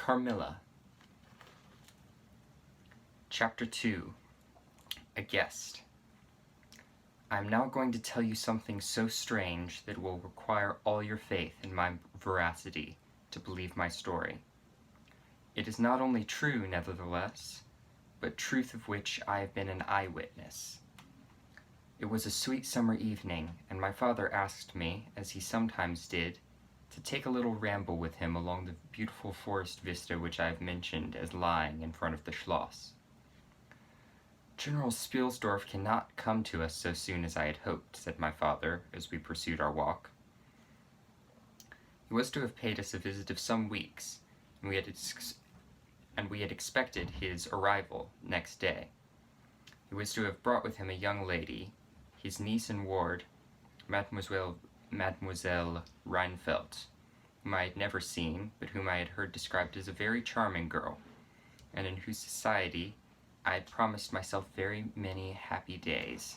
Carmilla. Chapter 2. A Guest. I am now going to tell you something so strange that it will require all your faith in my veracity to believe my story. It is not only true, nevertheless, but truth of which I have been an eyewitness. It was a sweet summer evening, and my father asked me, as he sometimes did, to take a little ramble with him along the beautiful forest vista which I have mentioned as lying in front of the Schloss. General Spielsdorf cannot come to us so soon as I had hoped, said my father, as we pursued our walk. He was to have paid us a visit of some weeks, and we had expected his arrival next day. He was to have brought with him a young lady, his niece and ward, Mademoiselle Rheinfeldt, whom I had never seen, but whom I had heard described as a very charming girl, and in whose society I had promised myself very many happy days.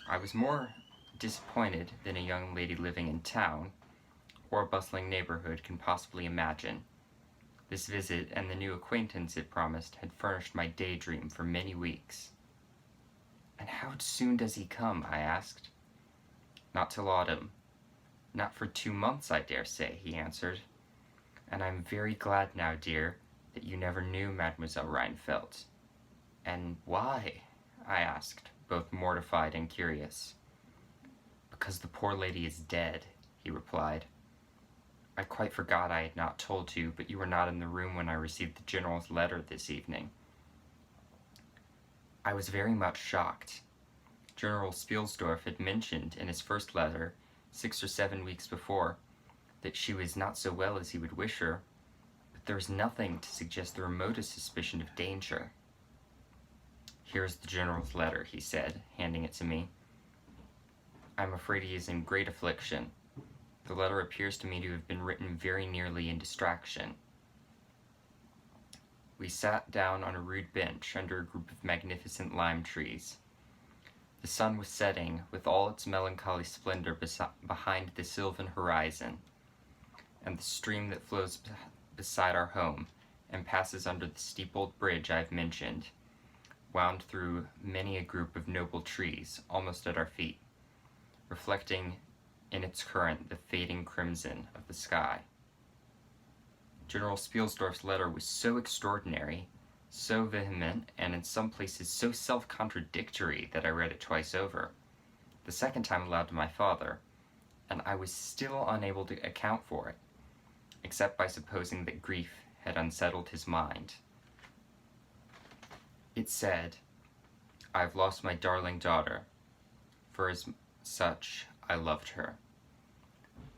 I was more disappointed than a young lady living in town, or a bustling neighborhood, can possibly imagine. This visit and the new acquaintance it promised had furnished my daydream for many weeks. "And how soon does he come?" I asked. "Not till autumn. Not for 2 months, I dare say," he answered. "And I'm very glad now, dear, that you never knew Mademoiselle Rheinfeldt." "And why?" I asked, both mortified and curious. "Because the poor lady is dead," he replied. "I quite forgot I had not told you, but you were not in the room when I received the General's letter this evening." I was very much shocked. General Spielsdorf had mentioned in his first letter, 6 or 7 weeks before, that she was not so well as he would wish her, but there was nothing to suggest the remotest suspicion of danger. "Here is the General's letter," he said, handing it to me. "I am afraid he is in great affliction. The letter appears to me to have been written very nearly in distraction." We sat down on a rude bench under a group of magnificent lime trees. The sun was setting with all its melancholy splendor behind the sylvan horizon, and the stream that flows beside our home and passes under the steep old bridge I have mentioned wound through many a group of noble trees almost at our feet, reflecting in its current the fading crimson of the sky. General Spielsdorf's letter was so extraordinary, so vehement, and in some places so self-contradictory that I read it twice over, the second time aloud to my father, and I was still unable to account for it, except by supposing that grief had unsettled his mind. It said, "I have lost my darling daughter, for as such I loved her.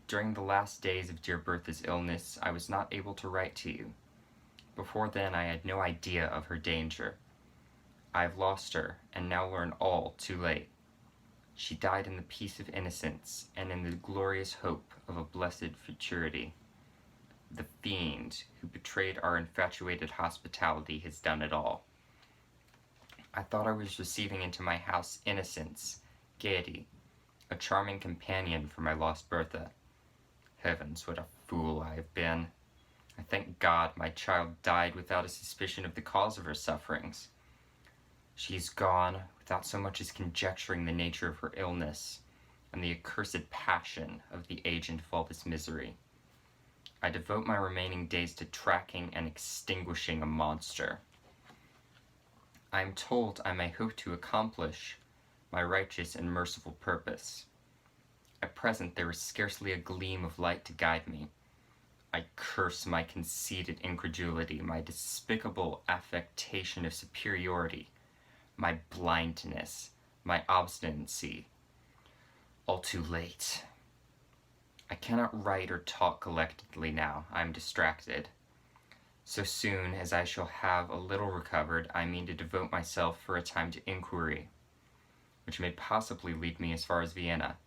During the last days of dear Bertha's illness, I was not able to write to you. Before then, I had no idea of her danger. I have lost her, and now learn all too late. She died in the peace of innocence, and in the glorious hope of a blessed futurity. The Fiend, who betrayed our infatuated hospitality, has done it all. I thought I was receiving into my house innocence, gaiety, a charming companion for my lost Bertha. Heavens, what a fool I have been! I thank God my child died without a suspicion of the cause of her sufferings. She is gone without so much as conjecturing the nature of her illness and the accursed passion of the agent of all this misery. I devote my remaining days to tracking and extinguishing a monster. I am told I may hope to accomplish my righteous and merciful purpose. At present there is scarcely a gleam of light to guide me. I curse my conceited incredulity, my despicable affectation of superiority, my blindness, my obstinacy. All too late. I cannot write or talk collectedly now. I am distracted. So soon as I shall have a little recovered, I mean to devote myself for a time to inquiry, which may possibly lead me as far as Vienna.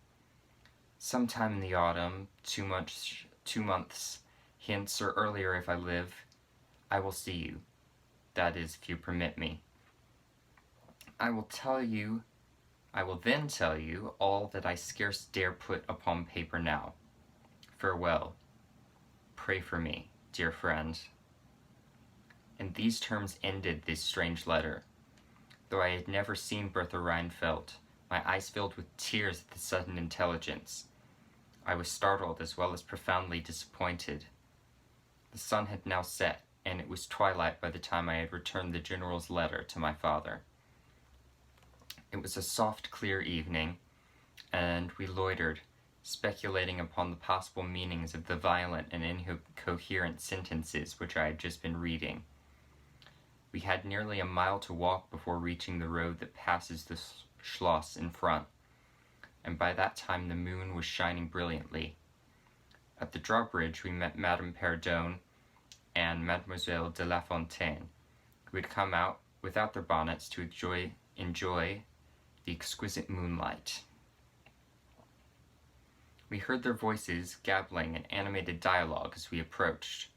Sometime in the autumn, 2 months hence, or earlier if I live, I will see you. That is, if you permit me. I will then tell you all that I scarce dare put upon paper now. Farewell. Pray for me. dear friend." And these terms ended this strange letter. Though I had never seen Bertha Reinfeldt, my eyes filled with tears at the sudden intelligence. I was startled as well as profoundly disappointed. The sun had now set, and it was twilight by the time I had returned the General's letter to my father. It was a soft, clear evening, and we loitered, speculating upon the possible meanings of the violent and incoherent sentences which I had just been reading. We had nearly a mile to walk before reaching the road that passes the Schloss in front, and by that time the moon was shining brilliantly. At the drawbridge we met Madame Perdon and Mademoiselle de La Fontaine, who had come out without their bonnets to enjoy the exquisite moonlight. We heard their voices gabbling in animated dialogue as we approached.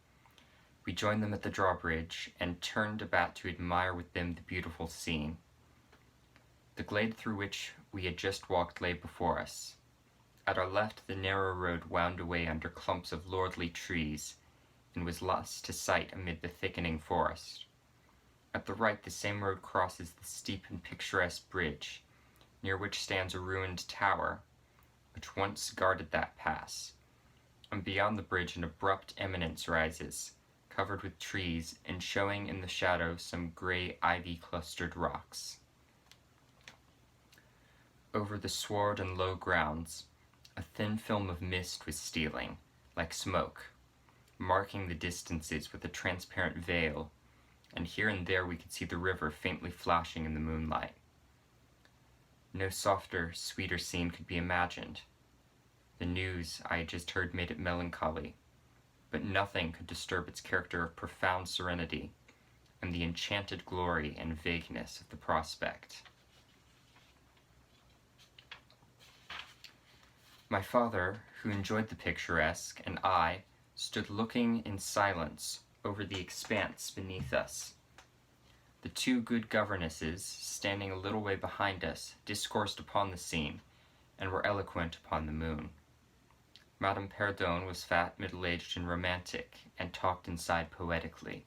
We joined them at the drawbridge and turned about to admire with them the beautiful scene. The glade through which we had just walked lay before us. At our left the narrow road wound away under clumps of lordly trees, and was lost to sight amid the thickening forest. At the right the same road crosses the steep and picturesque bridge, near which stands a ruined tower, which once guarded that pass, and beyond the bridge an abrupt eminence rises, covered with trees and showing in the shadow some grey ivy-clustered rocks. Over the sward and low grounds, a thin film of mist was stealing, like smoke, marking the distances with a transparent veil, and here and there we could see the river faintly flashing in the moonlight. No softer, sweeter scene could be imagined. The news I had just heard made it melancholy, but nothing could disturb its character of profound serenity and the enchanted glory and vagueness of the prospect. My father, who enjoyed the picturesque, and I stood looking in silence over the expanse beneath us. The two good governesses, standing a little way behind us, discoursed upon the scene, and were eloquent upon the moon. Madame Perdon was fat, middle-aged, and romantic, and talked inside poetically.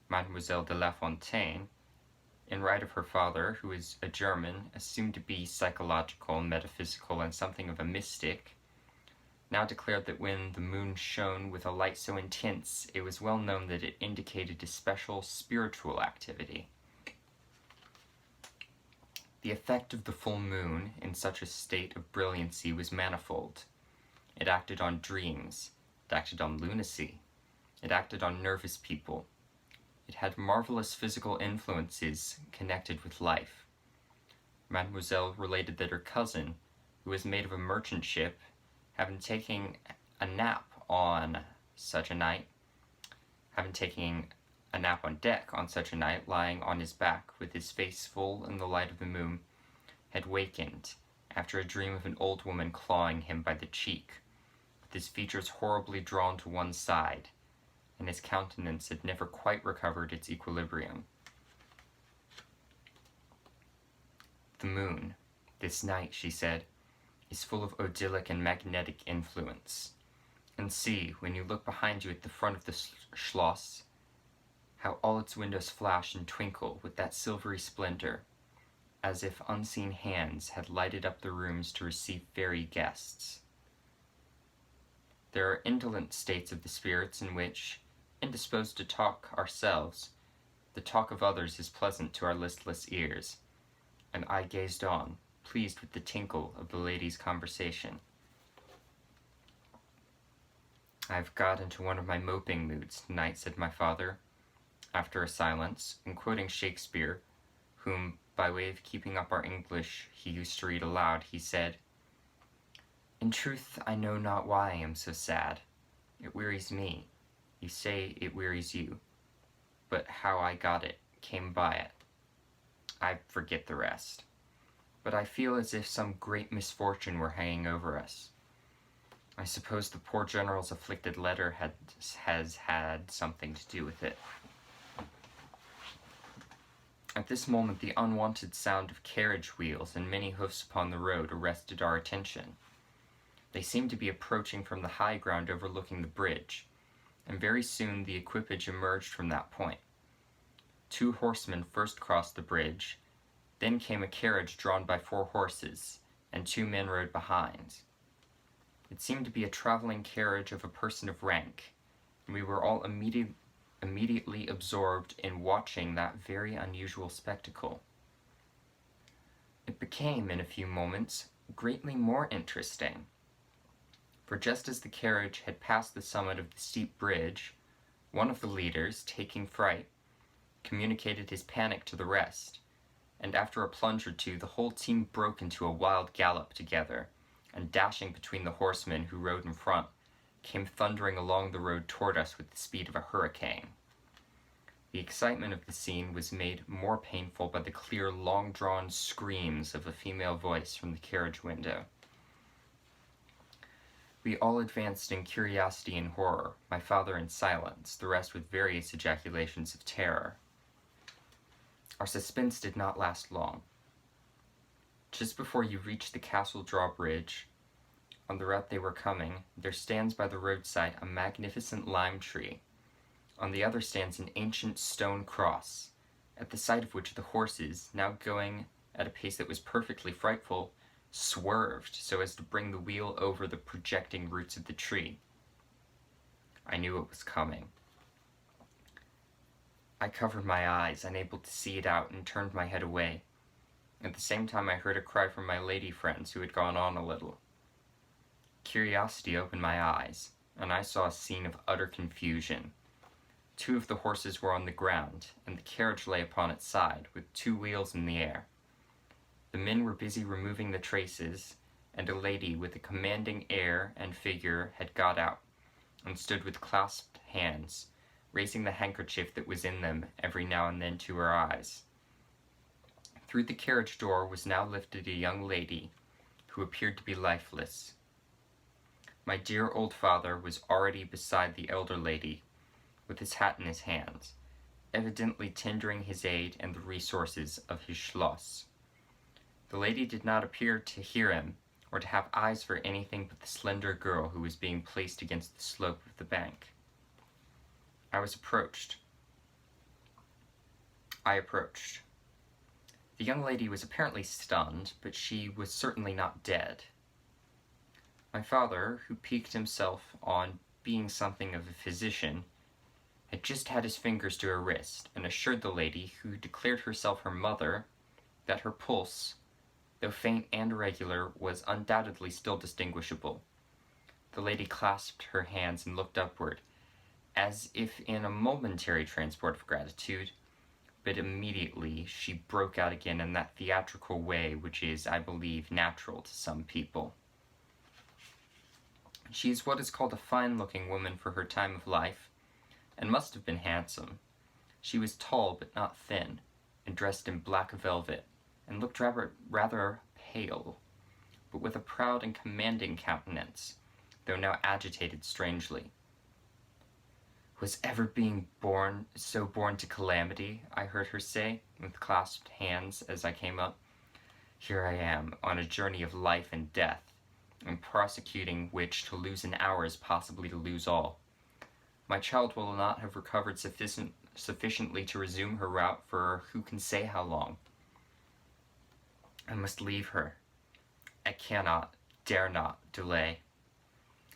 Mademoiselle de La Fontaine, in right of her father, who was a German, assumed to be psychological, metaphysical, and something of a mystic, now declared that when the moon shone with a light so intense, it was well known that it indicated a special spiritual activity. The effect of the full moon in such a state of brilliancy was manifold. It acted on dreams, it acted on lunacy, it acted on nervous people. It had marvelous physical influences connected with life. Mademoiselle related that her cousin, who was mate of a merchant ship, having taken a nap on deck on such a night, lying on his back with his face full in the light of the moon, had wakened after a dream of an old woman clawing him by the cheek, with his features horribly drawn to one side, and his countenance had never quite recovered its equilibrium. "The moon, this night," she said, "is full of odyllic and magnetic influence. And see, when you look behind you at the front of the Schloss, how all its windows flash and twinkle with that silvery splendor, as if unseen hands had lighted up the rooms to receive fairy guests. There are indolent states of the spirits in which, indisposed to talk ourselves, the talk of others is pleasant to our listless ears, and I gazed on, pleased with the tinkle of the ladies' conversation. "I have got into one of my moping moods tonight," said my father, after a silence, and quoting Shakespeare, whom, by way of keeping up our English, he used to read aloud, he said, "In truth, I know not why I am so sad. It wearies me. You say it wearies you. But how I got it, came by it. I forget the rest. But I feel as if some great misfortune were hanging over us. I suppose the poor General's afflicted letter has had something to do with it." At this moment the unwonted sound of carriage wheels and many hoofs upon the road arrested our attention. They seemed to be approaching from the high ground overlooking the bridge, and very soon the equipage emerged from that point. 2 horsemen first crossed the bridge, then came a carriage drawn by 4 horses, and 2 men rode behind. It seemed to be a traveling carriage of a person of rank, and we were all immediately absorbed in watching that very unusual spectacle. It became, in a few moments, greatly more interesting, for just as the carriage had passed the summit of the steep bridge, one of the leaders, taking fright, communicated his panic to the rest, and after a plunge or two the whole team broke into a wild gallop together, and dashing between the horsemen who rode in front, came thundering along the road toward us with the speed of a hurricane. The excitement of the scene was made more painful by the clear, long-drawn screams of a female voice from the carriage window. We all advanced in curiosity and horror, my father in silence, the rest with various ejaculations of terror. Our suspense did not last long. Just before you reach the castle drawbridge, on the route they were coming, there stands by the roadside a magnificent lime tree. On the other stands an ancient stone cross, at the sight of which the horses, now going at a pace that was perfectly frightful, swerved so as to bring the wheel over the projecting roots of the tree. I knew it was coming. I covered my eyes, unable to see it out, and turned my head away. At the same time I heard a cry from my lady friends, who had gone on a little. Curiosity opened my eyes, and I saw a scene of utter confusion. 2 of the horses were on the ground, and the carriage lay upon its side, with 2 wheels in the air. The men were busy removing the traces, and a lady with a commanding air and figure had got out, and stood with clasped hands, raising the handkerchief that was in them every now and then to her eyes. Through the carriage door was now lifted a young lady, who appeared to be lifeless. My dear old father was already beside the elder lady, with his hat in his hands, evidently tendering his aid and the resources of his Schloss. The lady did not appear to hear him, or to have eyes for anything but the slender girl who was being placed against the slope of the bank. I approached. The young lady was apparently stunned, but she was certainly not dead. My father, who piqued himself on being something of a physician, had just had his fingers to her wrist, and assured the lady, who declared herself her mother, that her pulse, though faint and irregular, was undoubtedly still distinguishable. The lady clasped her hands and looked upward, as if in a momentary transport of gratitude, but immediately she broke out again in that theatrical way which is, I believe, natural to some people. She is what is called a fine-looking woman for her time of life, and must have been handsome. She was tall but not thin, and dressed in black velvet, and looked rather pale, but with a proud and commanding countenance, though now agitated strangely. "Was ever being born to calamity?" I heard her say, with clasped hands as I came up. "Here I am, on a journey of life and death, and prosecuting which to lose an hour is possibly to lose all. My child will not have recovered sufficiently to resume her route for who can say how long. I must leave her. I cannot, dare not, delay.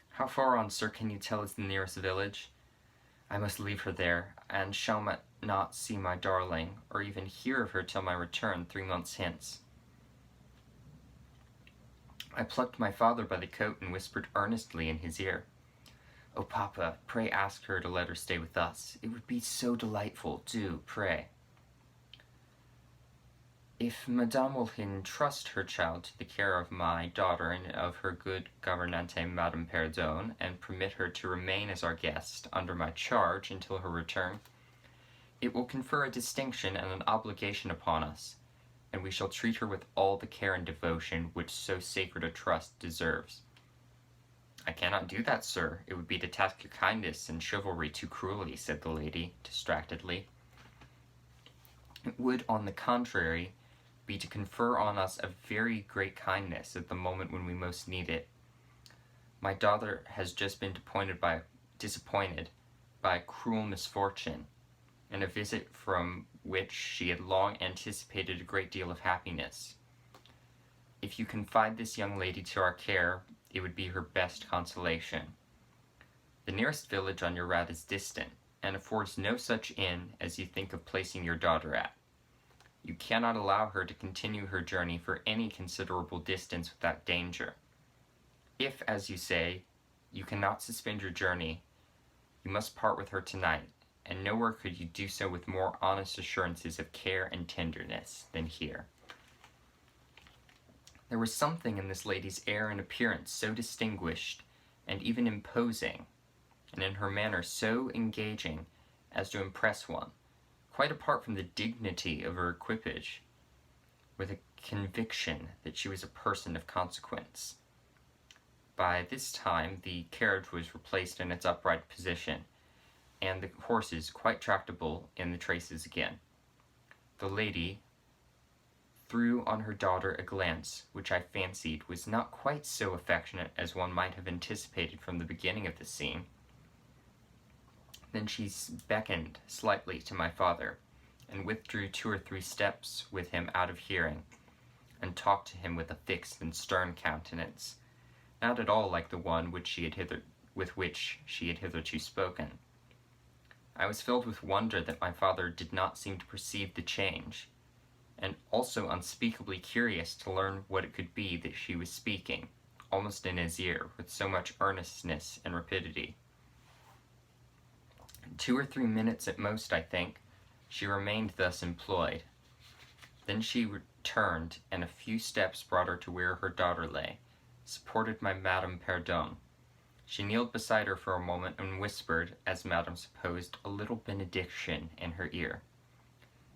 How far on, sir, can you tell is the nearest village? I must leave her there, and shall not see my darling, or even hear of her till my return 3 months hence." I plucked my father by the coat and whispered earnestly in his ear, "Oh, papa, pray ask her to let her stay with us. It would be so delightful, do, pray." "If Madame will entrust her child to the care of my daughter and of her good gouvernante, Madame Perdone, and permit her to remain as our guest under my charge until her return, it will confer a distinction and an obligation upon us, and we shall treat her with all the care and devotion which so sacred a trust deserves." "I cannot do that, sir. It would be to task your kindness and chivalry too cruelly," said the lady, distractedly. "It would, on the contrary, be to confer on us a very great kindness at the moment when we most need it. My daughter has just been disappointed by cruel misfortune, and a visit from which she had long anticipated a great deal of happiness. If you confide this young lady to our care, it would be her best consolation. The nearest village on your route is distant, and affords no such inn as you think of placing your daughter at. You cannot allow her to continue her journey for any considerable distance without danger. If, as you say, you cannot suspend your journey, you must part with her tonight, and nowhere could you do so with more honest assurances of care and tenderness than here. There was something in this lady's air and appearance so distinguished and even imposing, and in her manner so engaging as to impress one, quite apart from the dignity of her equipage, with a conviction that she was a person of consequence. By this time the carriage was replaced in its upright position, and the horses quite tractable in the traces again. The lady threw on her daughter a glance which I fancied was not quite so affectionate as one might have anticipated from the beginning of the scene. Then she beckoned slightly to my father, and withdrew 2 or 3 steps with him out of hearing, and talked to him with a fixed and stern countenance, not at all like the one with which she had hitherto spoken. I was filled with wonder that my father did not seem to perceive the change, and also unspeakably curious to learn what it could be that she was speaking, almost in his ear, with so much earnestness and rapidity. 2 or 3 minutes at most, I think, she remained thus employed. Then she returned, and a few steps brought her to where her daughter lay, supported by Madame Perdon. She kneeled beside her for a moment and whispered, as Madame supposed, a little benediction in her ear.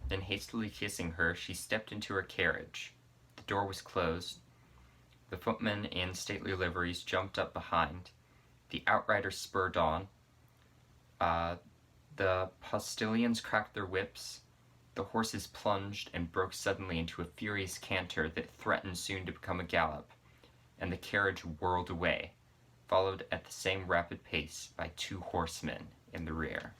Then hastily kissing her, she stepped into her carriage. The door was closed. The footmen in stately liveries jumped up behind. The outriders spurred on. The postilions cracked their whips. The horses plunged and broke suddenly into a furious canter that threatened soon to become a gallop, and the carriage whirled away, followed at the same rapid pace by 2 horsemen in the rear.